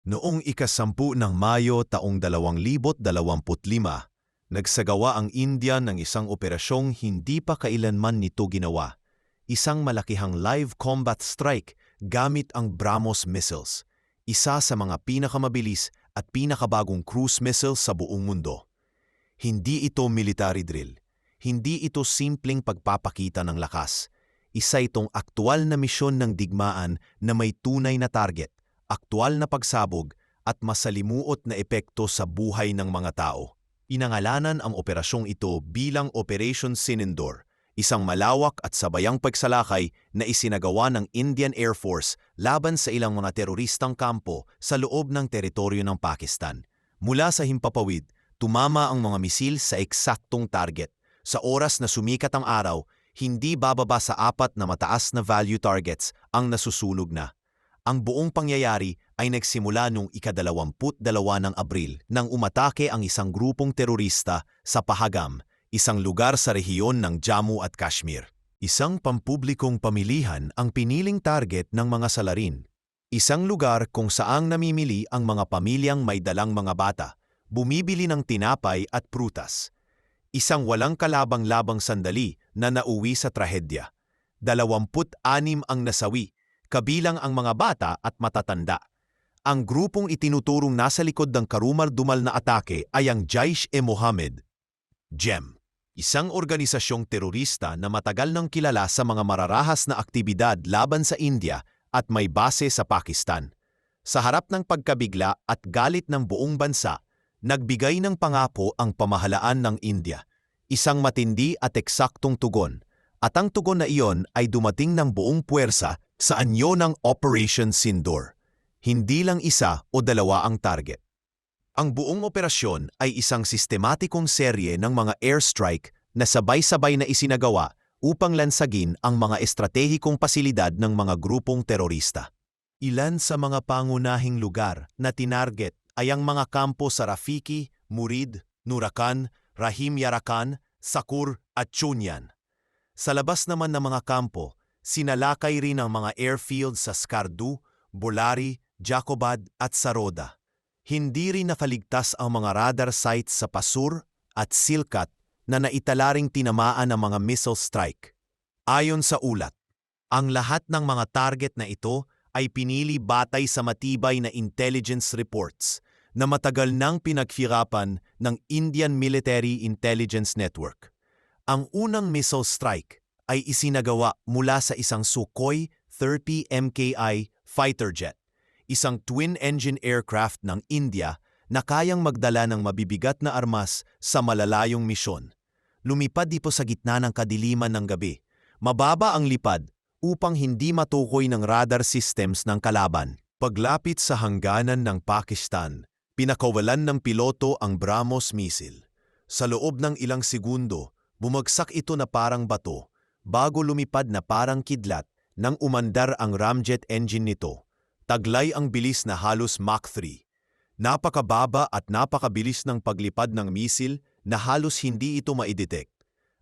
Noong ika-10 ng Mayo taong 2025, nagsagawa ang India ng isang operasyong hindi pa kailanman nito ginawa. Isang malakihang live combat strike gamit ang BrahMos missiles, isa sa mga pinakamabilis at pinakabagong cruise missiles sa buong mundo. Hindi ito military drill. Hindi ito simpleng pagpapakita ng lakas. Isa itong aktwal na misyon ng digmaan na may tunay na target, aktwal na pagsabog at masalimuot na epekto sa buhay ng mga tao. Inangalanan ang operasyong ito bilang Operation Sinindor, isang malawak at sabayang pagsalakay na isinagawa ng Indian Air Force laban sa ilang mga teroristang kampo sa loob ng teritoryo ng Pakistan. Mula sa himpapawid, tumama ang mga misil sa eksaktong target. Sa oras na sumikat ang araw, hindi bababa sa 4 na mataas na value targets ang nasusunog na. Ang buong pangyayari ay nagsimula noong ika-22 ng Abril nang umatake ang isang grupong terorista sa Pahalgam, isang lugar sa rehiyon ng Jammu at Kashmir. Isang pampublikong pamilihan ang piniling target ng mga salarin. Isang lugar kung saang namimili ang mga pamilyang may dalang mga bata, bumibili ng tinapay at prutas. Isang walang kalabang-labang sandali na nauwi sa trahedya. 26 ang nasawi, kabilang ang mga bata at matatanda. Ang grupong itinuturong nasa likod ng karumal-dumal na atake ay ang Jaish-e-Mohammed, JEM, isang organisasyong terorista na matagal nang kilala sa mga mararahas na aktibidad laban sa India at may base sa Pakistan. Sa harap ng pagkabigla at galit ng buong bansa, nagbigay ng pangako ang pamahalaan ng India, isang matindi at eksaktong tugon, at ang tugon na iyon ay dumating ng buong puwersa sa anyo ng Operation Sinindor. Hindi lang isa o dalawa ang target. Ang buong operasyon ay isang sistematikong serye ng mga airstrike na sabay-sabay na isinagawa upang lansagin ang mga estratehikong pasilidad ng mga grupong terorista. Ilan sa mga pangunahing lugar na tinarget ay ang mga kampo sa Rafiki, Murid, Nurakan, Rahim Yarakan, Sakur at Chunyan. Sa labas naman ng mga kampo, sinalakay rin ang mga airfields sa Skardu, Bolari, Jacobad at Saroda. Hindi rin nakaligtas ang mga radar sites sa Pasur at Silkat na naitala ring tinamaan ng mga missile strike. Ayon sa ulat, ang lahat ng mga target na ito ay pinili batay sa matibay na intelligence reports na matagal nang pinaghirapan ng Indian Military Intelligence Network. Ang unang missile strike ay isinagawa mula sa isang Sukhoi 30 MKI fighter jet, isang twin-engine aircraft ng India na kayang magdala ng mabibigat na armas sa malalayong misyon. Lumipad ito sa gitna ng kadiliman ng gabi. Mababa ang lipad upang hindi matukoy ng radar systems ng kalaban. Paglapit sa hangganan ng Pakistan, pinakawalan ng piloto ang BrahMos missile. Sa loob ng ilang segundo, bumagsak ito na parang bato, bago lumipad na parang kidlat nang umandar ang ramjet engine nito. Taglay ang bilis na halos Mach 3. Napakababa at napakabilis ng paglipad ng misil na halos hindi ito maidetect.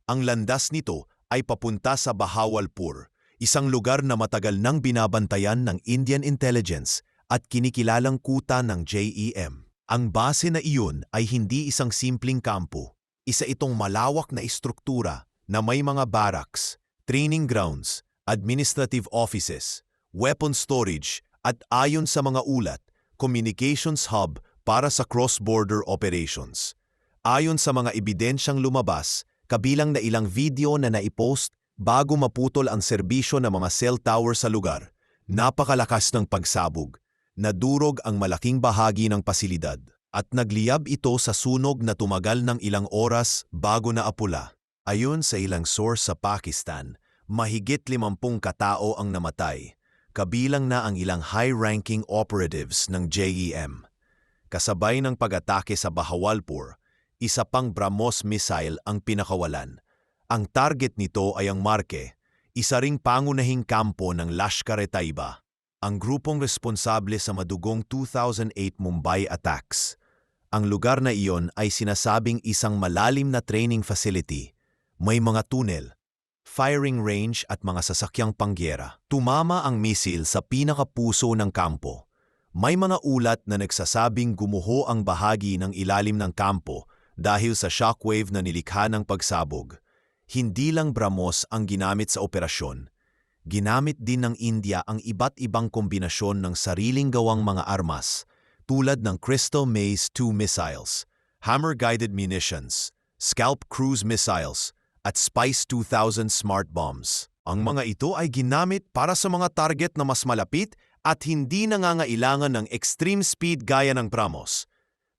Ang landas nito ay papunta sa Bahawalpur, isang lugar na matagal nang binabantayan ng Indian Intelligence at kinikilalang kuta ng JEM. Ang base na iyon ay hindi isang simpleng kampo. Isa itong malawak na istruktura na may mga barracks, training grounds, administrative offices, weapon storage at ayon sa mga ulat, communications hub para sa cross-border operations. Ayon sa mga ebidensyang lumabas, kabilang na ilang video na naipost bago maputol ang serbisyo ng mga cell tower sa lugar, napakalakas ng pagsabog. Nadurog ang malaking bahagi ng pasilidad at nagliyab ito sa sunog na tumagal ng ilang oras bago naapula. Ayon sa ilang source sa Pakistan, mahigit 50 katao ang namatay, kabilang na ang ilang high-ranking operatives ng JEM. Kasabay ng pag-atake sa Bahawalpur, isa pang BrahMos missile ang pinakawalan. Ang target nito ay ang Marke, isa ring pangunahing kampo ng Lashkar-e-Taiba, ang grupong responsable sa madugong 2008 Mumbai attacks. Ang lugar na iyon ay sinasabing isang malalim na training facility, may mga tunnel, firing range at mga sasakyang pangyera. Tumama ang misil sa pinakapuso ng kampo. May mga ulat na nagsasabing gumuho ang bahagi ng ilalim ng kampo dahil sa shockwave na nilikha ng pagsabog. Hindi lang BrahMos ang ginamit sa operasyon. Ginamit din ng India ang iba't ibang kombinasyon ng sariling gawang mga armas tulad ng Crystal Maze 2 missiles, Hammer-guided munitions, Scalp cruise missiles, at Spice 2000 smart bombs. Ang mga ito ay ginamit para sa mga target na mas malapit at hindi nangangailangan ng extreme speed gaya ng BrahMos.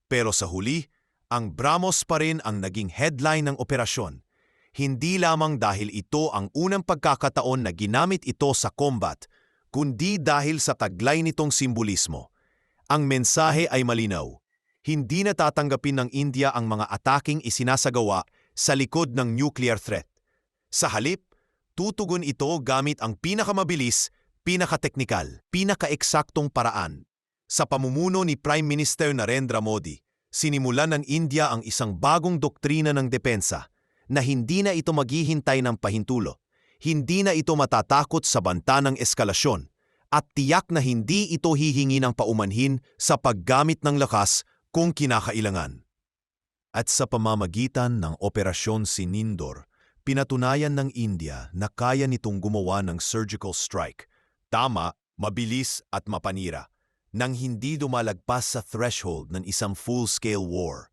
Pero sa huli, ang BrahMos pa rin ang naging headline ng operasyon. Hindi lamang dahil ito ang unang pagkakataon na ginamit ito sa combat, kundi dahil sa taglay nitong simbolismo. Ang mensahe ay malinaw. Hindi na tatanggapin ng India ang mga ataking isinasagawa sa likod ng nuclear threat. Sa halip, tutugon ito gamit ang pinakamabilis, pinakateknikal, pinakaeksaktong paraan. Sa pamumuno ni Prime Minister Narendra Modi, sinimulan ng India ang isang bagong doktrina ng depensa na hindi na ito maghihintay ng pahintulo, hindi na ito matatakot sa banta ng eskalasyon, at tiyak na hindi ito hihingi ng paumanhin sa paggamit ng lakas kung kinakailangan. At sa pamamagitan ng Operasyon Sinindor, pinatunayan ng India na kaya nitong gumawa ng surgical strike, tama, mabilis at mapanira, nang hindi dumalagpas sa threshold ng isang full-scale war.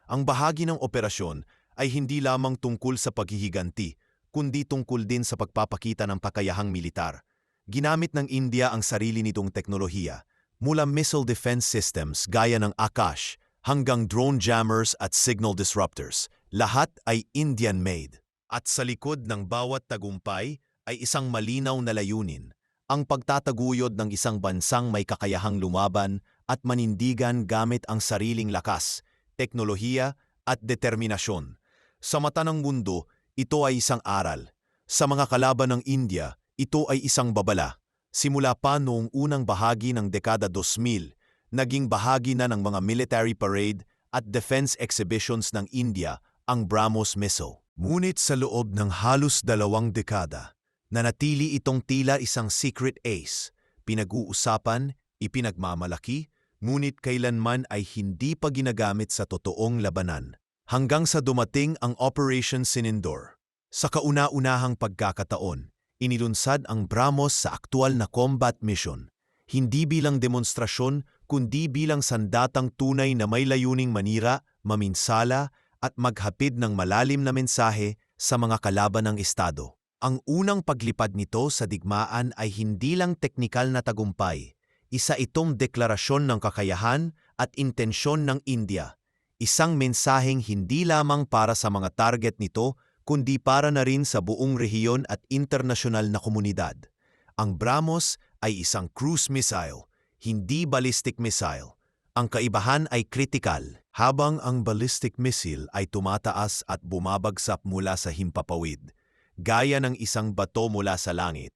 Ang bahagi ng operasyon ay hindi lamang tungkol sa paghihiganti, kundi tungkol din sa pagpapakita ng kakayahang militar. Ginamit ng India ang sarili nitong teknolohiya, mula missile defense systems gaya ng Akash hanggang drone jammers at signal disruptors. Lahat ay Indian-made. At sa likod ng bawat tagumpay ay isang malinaw na layunin, ang pagtataguyod ng isang bansang may kakayahang lumaban at manindigan gamit ang sariling lakas, teknolohiya at determinasyon. Sa mata ng mundo, ito ay isang aral. Sa mga kalaban ng India, ito ay isang babala. Simula pa noong unang bahagi ng dekada 2000, naging bahagi na ng mga military parade at defense exhibitions ng India ang BrahMos missile. Ngunit sa loob ng halos 2 dekada, nanatili itong tila isang secret ace, pinag-uusapan, ipinagmamalaki, ngunit kailanman ay hindi pa ginagamit sa totoong labanan. Hanggang sa dumating ang Operation Sinindor. Sa kauna-unahang pagkakataon, inilunsad ang BrahMos sa aktual na combat mission, hindi bilang demonstrasyon kundi bilang sandatang tunay na may layuning manira, maminsala at maghapid ng malalim na mensahe sa mga kalaban ng Estado. Ang unang paglipad nito sa digmaan ay hindi lang teknikal na tagumpay, isa itong deklarasyon ng kakayahan at intensyon ng India. Isang mensaheng hindi lamang para sa mga target nito, kundi para na rin sa buong rehiyon at internasyonal na komunidad. Ang BrahMos ay isang cruise missile, hindi ballistic missile. Ang kaibahan ay kritikal. Habang ang ballistic missile ay tumataas at bumabagsak mula sa himpapawid, gaya ng isang bato mula sa langit,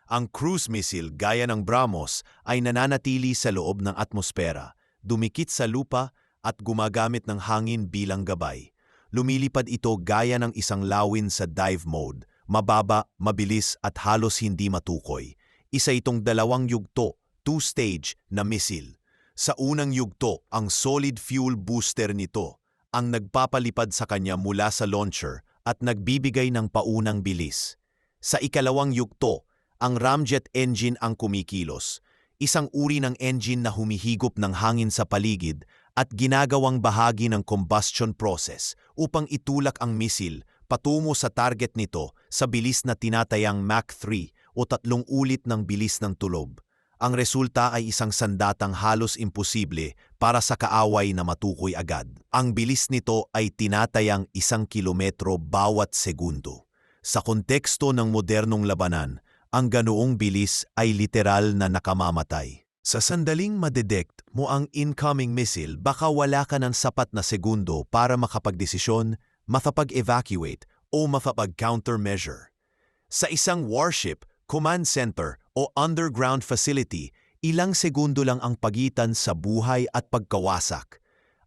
ang cruise missile gaya ng BrahMos ay nananatili sa loob ng atmosfera, dumikit sa lupa at gumagamit ng hangin bilang gabay. Lumilipad ito gaya ng isang lawin sa dive mode, mababa, mabilis at halos hindi matukoy. Isa itong 2 yugto, 2-stage na missile. Sa unang yugto, ang solid fuel booster nito ang nagpapalipad sa kanya mula sa launcher at nagbibigay ng paunang bilis. Sa ikalawang yugto, ang ramjet engine ang kumikilos, isang uri ng engine na humihigop ng hangin sa paligid at ginagawang bahagi ng combustion process upang itulak ang misil patungo sa target nito sa bilis na tinatayang Mach 3 o 3 ulit ng bilis ng tulob. Ang resulta ay isang sandatang halos imposible para sa kaaway na matukoy agad. Ang bilis nito ay tinatayang 1 kilometro bawat segundo. Sa konteksto ng modernong labanan, ang ganoong bilis ay literal na nakamamatay. Sa sandaling madedect mo ang incoming missile, baka wala ka ng sapat na segundo para makapagdesisyon, makapag-evacuate o makapag-countermeasure. Sa isang warship, command center o underground facility, ilang segundo lang ang pagitan sa buhay at pagkawasak.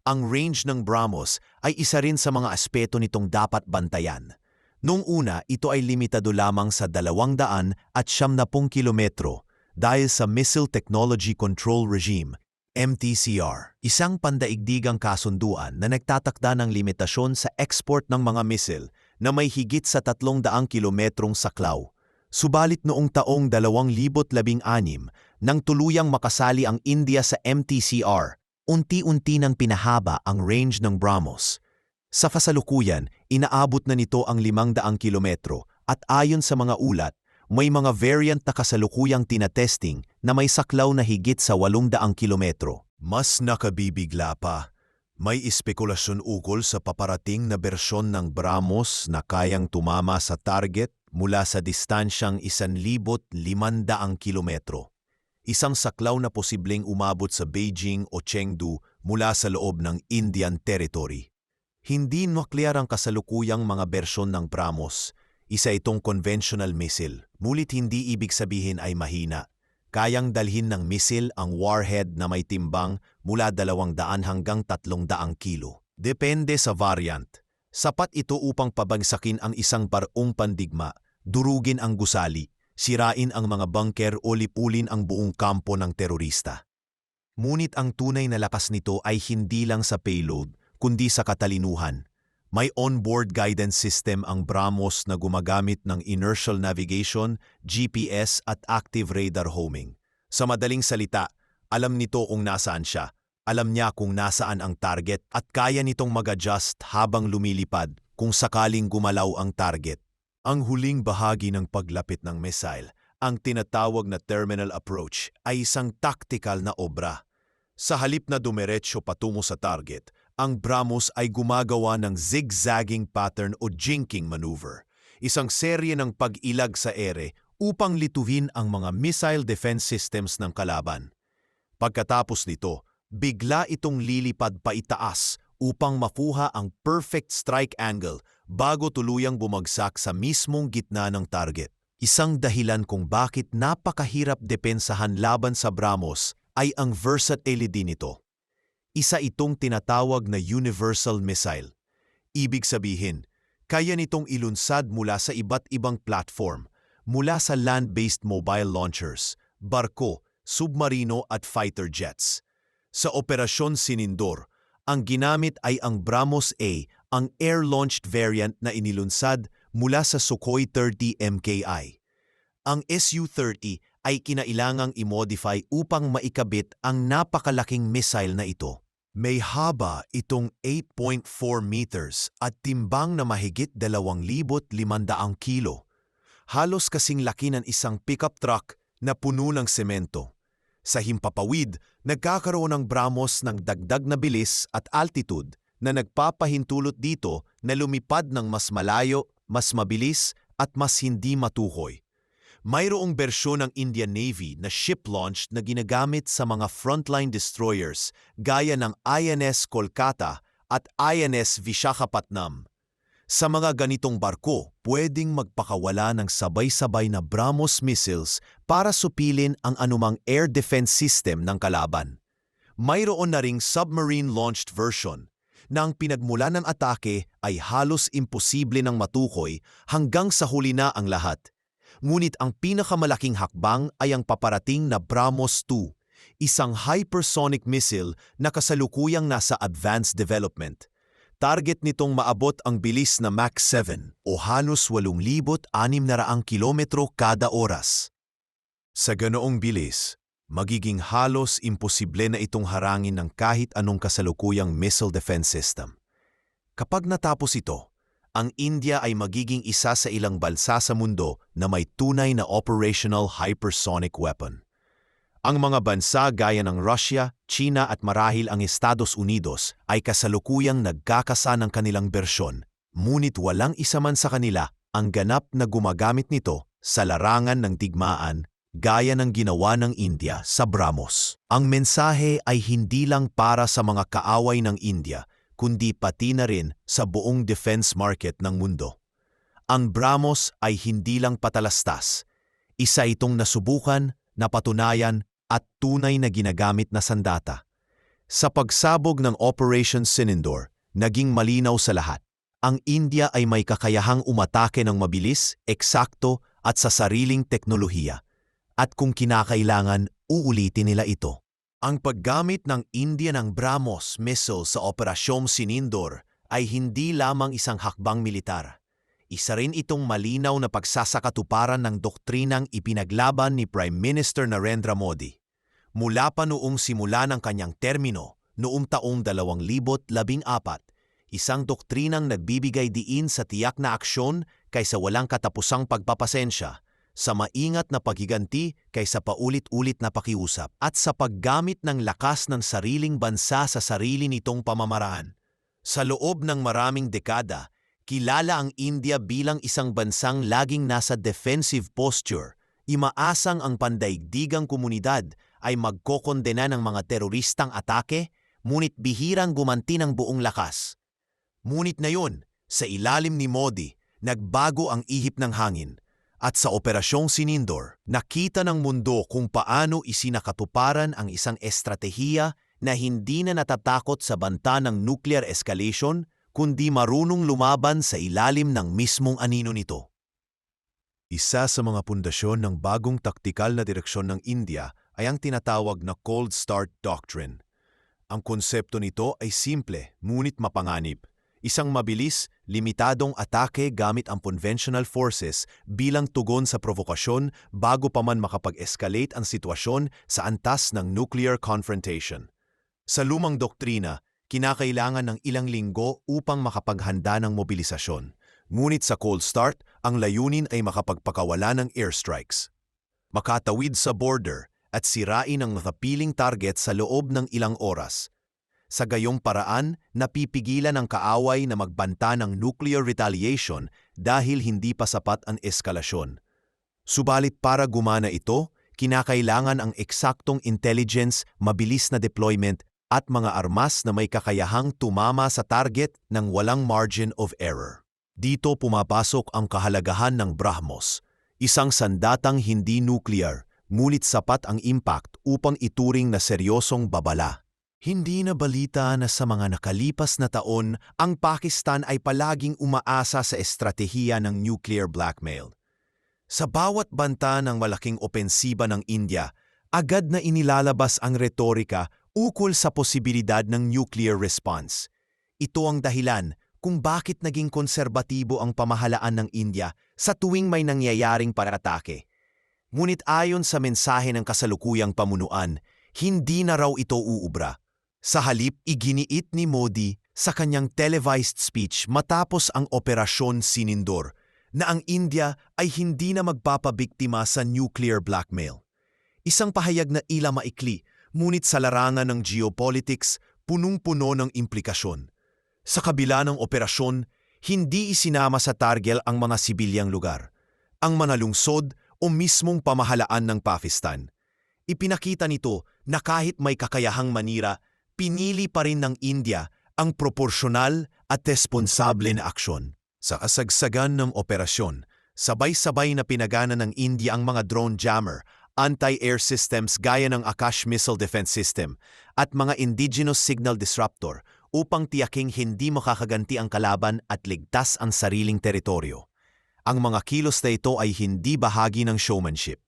Ang range ng BrahMos ay isa rin sa mga aspeto nitong dapat bantayan. Noong una, ito ay limitado lamang sa 270 kilometro dahil sa Missile Technology Control Regime MTCR, isang pandaigdigang kasunduan na nagtatakda ng limitasyon sa export ng mga misil na may higit sa 300 kilometrong saklaw. Subalit noong taong 2016, nang tuluyang makasali ang India sa MTCR, unti-unti nang pinahaba ang range ng BrahMos. Sa kasalukuyan, inaabot na nito ang 500 kilometro at ayon sa mga ulat, may mga variant na kasalukuyang tinatesting na may saklaw na higit sa 800 kilometro. Mas nakabibigla pa, may espekulasyon ukol sa paparating na bersyon ng BrahMos na kayang tumama sa target mula sa distansyang 1,500 kilometro. Isang saklaw na posibleng umabot sa Beijing o Chengdu mula sa loob ng Indian Territory. Hindi nuklear ang kasalukuyang mga bersyon ng BrahMos. Isa itong conventional missile, ngunit hindi ibig sabihin ay mahina. Kayang dalhin ng missile ang warhead na may timbang mula 200 hanggang 300 kilo. Depende sa variant. Sapat ito upang pabagsakin ang isang barong pandigma, durugin ang gusali, sirain ang mga bunker o lipulin ang buong kampo ng terorista. Ngunit ang tunay na lakas nito ay hindi lang sa payload, kundi sa katalinuhan. May onboard guidance system ang BrahMos na gumagamit ng inertial navigation, GPS at active radar homing. Sa madaling salita, alam nito kung nasaan siya, alam niya kung nasaan ang target at kaya nitong mag-adjust habang lumilipad kung sakaling gumalaw ang target. Ang huling bahagi ng paglapit ng missile, ang tinatawag na terminal approach, ay isang tactical na obra. Sa halip na dumiretso patungo sa target, ang BrahMos ay gumagawa ng zigzagging pattern o jinking maneuver, isang serye ng pag-ilag sa ere upang lituhin ang mga missile defense systems ng kalaban. Pagkatapos nito, bigla itong lilipad pa itaas upang makuha ang perfect strike angle bago tuluyang bumagsak sa mismong gitna ng target. Isang dahilan kung bakit napakahirap depensahan laban sa BrahMos ay ang versatility nito. Isa itong tinatawag na universal missile. Ibig sabihin, kaya nitong ilunsad mula sa iba't ibang platform, mula sa land-based mobile launchers, barko, submarino at fighter jets. Sa Operasyon Sinindor, ang ginamit ay ang BrahMos A, ang air-launched variant na inilunsad mula sa Sukhoi 30 MKI. Ang Su-30 ay kinailangang i-modify upang maikabit ang napakalaking missile na ito. May haba itong 8.4 meters at timbang na mahigit 2,500 kilo. Halos kasing laki ng isang pickup truck na puno ng semento. Sa himpapawid, nagkakaroon ng BrahMos ng dagdag na bilis at altitude na nagpapahintulot dito na lumipad ng mas malayo, mas mabilis at mas hindi matukoy. Mayroong bersyon ng Indian Navy na ship-launched na ginagamit sa mga frontline destroyers gaya ng INS Kolkata at INS Vishakhapatnam. Sa mga ganitong barko, pwedeng magpakawala ng sabay-sabay na BrahMos missiles para supilin ang anumang air defense system ng kalaban. Mayroon na ring submarine-launched version na ang pinagmula ng atake ay halos imposible ng matukoy hanggang sa huli na ang lahat. Ngunit ang pinakamalaking hakbang ay ang paparating na BrahMos 2, isang hypersonic missile na kasalukuyang nasa advanced development. Target nitong maabot ang bilis na Mach 7 o halos 8,600 kilometro kada oras. Sa ganoong bilis, magiging halos imposible na itong harangin ng kahit anong kasalukuyang missile defense system. Kapag natapos ito, ang India ay magiging isa sa ilang bansa sa mundo na may tunay na operational hypersonic weapon. Ang mga bansa gaya ng Russia, China at marahil ang Estados Unidos ay kasalukuyang nagkakasa ng kanilang bersyon, ngunit walang isa man sa kanila ang ganap na gumagamit nito sa larangan ng digmaan gaya ng ginawa ng India sa BrahMos. Ang mensahe ay hindi lang para sa mga kaaway ng India, kundi pati na rin sa buong defense market ng mundo. Ang BrahMos ay hindi lang patalastas. Isa itong nasubukan, napatunayan at tunay na ginagamit na sandata. Sa pagsabog ng Operation Sinindor, naging malinaw sa lahat. Ang India ay may kakayahang umatake ng mabilis, eksakto at sa sariling teknolohiya. At kung kinakailangan, uulitin nila ito. Ang paggamit ng India ng BrahMos missile sa Operasyong Sinindor ay hindi lamang isang hakbang militar. Isa rin itong malinaw na pagsasakatuparan ng doktrinang ipinaglaban ni Prime Minister Narendra Modi. Mula pa noong simula ng kanyang termino, noong taong 2014, isang doktrinang nagbibigay diin sa tiyak na aksyon kaysa walang katapusang pagpapasensya, sa maingat na paghiganti kaysa paulit-ulit na pakiusap, at sa paggamit ng lakas ng sariling bansa sa sarili nitong pamamaraan. Sa loob ng maraming dekada, kilala ang India bilang isang bansang laging nasa defensive posture. Imaasang ang pandaigdigang komunidad ay magkokondena ng mga teroristang atake, ngunit bihirang gumanti ng buong lakas. Ngunit ngayon, sa ilalim ni Modi, nagbago ang ihip ng hangin. At sa Operasyong Sinindor, nakita ng mundo kung paano isinakatuparan ang isang estratehiya na hindi na natatakot sa banta ng nuclear escalation, kundi marunong lumaban sa ilalim ng mismong anino nito. Isa sa mga pundasyon ng bagong taktikal na direksyon ng India ay ang tinatawag na Cold Start Doctrine. Ang konsepto nito ay simple, ngunit mapanganib. Isang mabilis, limitadong atake gamit ang conventional forces bilang tugon sa provokasyon bago pa man makapag-escalate ang sitwasyon sa antas ng nuclear confrontation. Sa lumang doktrina, kinakailangan ng ilang linggo upang makapaghanda ng mobilisasyon. Ngunit sa cold start, ang layunin ay makapagpakawala ng airstrikes, makatawid sa border at sirain ang napiling target sa loob ng ilang oras. Sa gayong paraan, napipigilan ang kaaway na magbanta ng nuclear retaliation dahil hindi pa sapat ang eskalasyon. Subalit para gumana ito, kinakailangan ang eksaktong intelligence, mabilis na deployment at mga armas na may kakayahang tumama sa target ng walang margin of error. Dito pumapasok ang kahalagahan ng BrahMos, isang sandatang hindi nuclear, ngunit sapat ang impact upang ituring na seryosong babala. Hindi na balita na sa mga nakalipas na taon, ang Pakistan ay palaging umaasa sa estratehiya ng nuclear blackmail. Sa bawat banta ng malaking opensiba ng India, agad na inilalabas ang retorika ukol sa posibilidad ng nuclear response. Ito ang dahilan kung bakit naging konserbatibo ang pamahalaan ng India sa tuwing may nangyayaring paratake. Ngunit ayon sa mensahe ng kasalukuyang pamunuan, hindi na raw ito uubra. Sa halip, iginiit ni Modi sa kanyang televised speech matapos ang Operasyon Sinindor na ang India ay hindi na magpapabiktima sa nuclear blackmail. Isang pahayag na ila maikli, ngunit sa larangan ng geopolitics, punong-puno ng implikasyon. Sa kabila ng operasyon, hindi isinama sa target ang mga sibilyang lugar, ang mga lungsod o mismong pamahalaan ng Pakistan. Ipinakita nito na kahit may kakayahang manira, pinili pa rin ng India ang proporsyonal at responsable na aksyon. Sa kasagsagan ng operasyon, sabay-sabay na pinagana ng India ang mga drone jammer, anti-air systems gaya ng Akash Missile Defense System at mga indigenous signal disruptor upang tiyaking hindi makakaganti ang kalaban at ligtas ang sariling teritoryo. Ang mga kilos na ito ay hindi bahagi ng showmanship.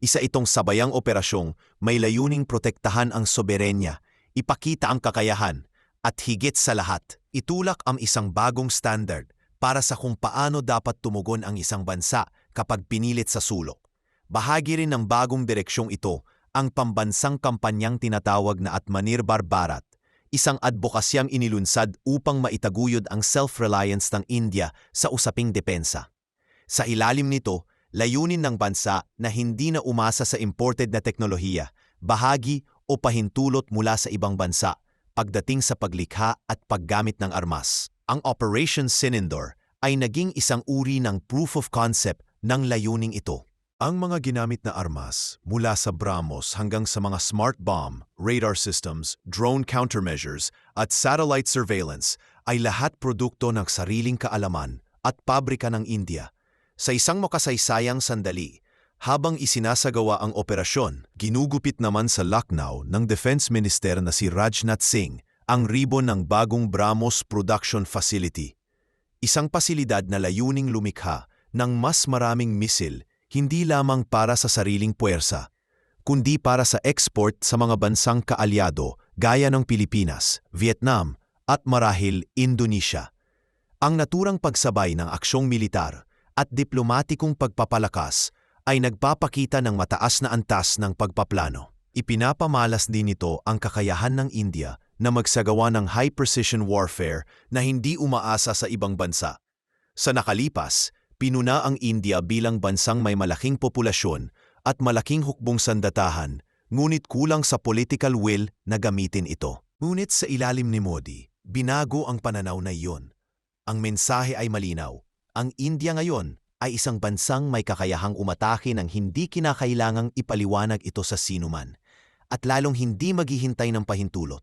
Isa itong sabayang operasyong may layuning protektahan ang soberenya, ipakita ang kakayahan, at higit sa lahat, itulak ang isang bagong standard para sa kung paano dapat tumugon ang isang bansa kapag pinilit sa sulok. Bahagi rin ng bagong direksyong ito ang pambansang kampanyang tinatawag na Atmanirbhar Bharat, isang advokasyang inilunsad upang maitaguyod ang self-reliance ng India sa usaping depensa. Sa ilalim nito, layunin ng bansa na hindi na umasa sa imported na teknolohiya, bahagi o pahintulot mula sa ibang bansa pagdating sa paglikha at paggamit ng armas. Ang Operation Sinindor ay naging isang uri ng proof of concept ng layuning ito. Ang mga ginamit na armas, mula sa BrahMos hanggang sa mga smart bomb, radar systems, drone countermeasures at satellite surveillance ay lahat produkto ng sariling kaalaman at pabrika ng India. Sa isang makasaysayang sandali, habang isinasagawa ang operasyon, ginugupit naman sa Lucknow ng Defense Minister na si Rajnath Singh ang ribon ng bagong BrahMos Production Facility. Isang pasilidad na layuning lumikha ng mas maraming misil, hindi lamang para sa sariling puwersa, kundi para sa export sa mga bansang kaalyado gaya ng Pilipinas, Vietnam at marahil Indonesia. Ang naturang pagsabay ng aksyong militar at diplomatikong pagpapalakas ay nagpapakita ng mataas na antas ng pagpaplano. Ipinapamalas din nito ang kakayahan ng India na magsagawa ng high-precision warfare na hindi umaasa sa ibang bansa. Sa nakalipas, pinuna ang India bilang bansang may malaking populasyon at malaking hukbong sandatahan, ngunit kulang sa political will na gamitin ito. Ngunit sa ilalim ni Modi, binago ang pananaw na iyon. Ang mensahe ay malinaw. Ang India ngayon ay isang bansang may kakayahang umatake ng hindi kinakailangang ipaliwanag ito sa sinuman, at lalong hindi maghihintay ng pahintulot.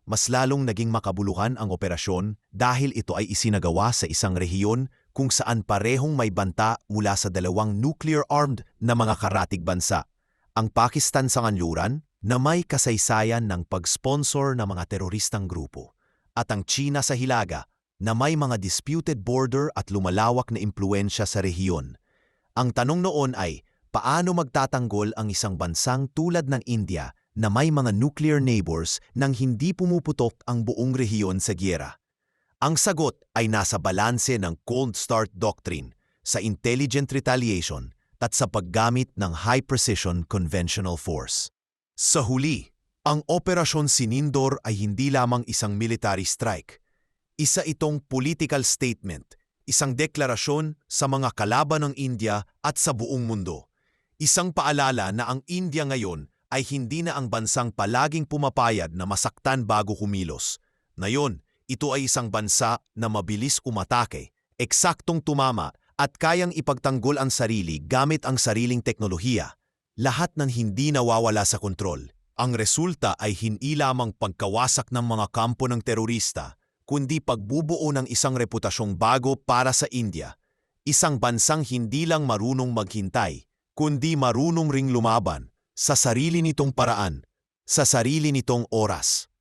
Mas lalong naging makabuluhan ang operasyon dahil ito ay isinagawa sa isang rehiyon kung saan parehong may banta mula sa dalawang nuclear-armed na mga karatig bansa. Ang Pakistan sa kanluran na may kasaysayan ng pag-sponsor ng mga teroristang grupo, at ang China sa hilaga na may mga disputed border at lumalawak na impluensya sa rehiyon. Ang tanong noon ay, paano magtatanggol ang isang bansang tulad ng India na may mga nuclear neighbors nang hindi pumuputok ang buong rehiyon sa giyera? Ang sagot ay nasa balanse ng Cold Start Doctrine, sa intelligent retaliation at sa paggamit ng high-precision conventional force. Sa huli, ang Operasyon Sinindor ay hindi lamang isang military strike. Isa itong political statement, isang deklarasyon sa mga kalaban ng India at sa buong mundo. Isang paalala na ang India ngayon ay hindi na ang bansang palaging pumapayad na masaktan bago kumilos. Ngayon, ito ay isang bansa na mabilis umatake, eksaktong tumama at kayang ipagtanggol ang sarili gamit ang sariling teknolohiya. Lahat ng hindi nawawala sa kontrol. Ang resulta ay hindi lamang pagkawasak ng mga kampo ng terorista, kundi pagbubuo ng isang reputasyong bago para sa India. Isang bansang hindi lang marunong maghintay, kundi marunong ring lumaban sa sarili nitong paraan, sa sarili nitong oras.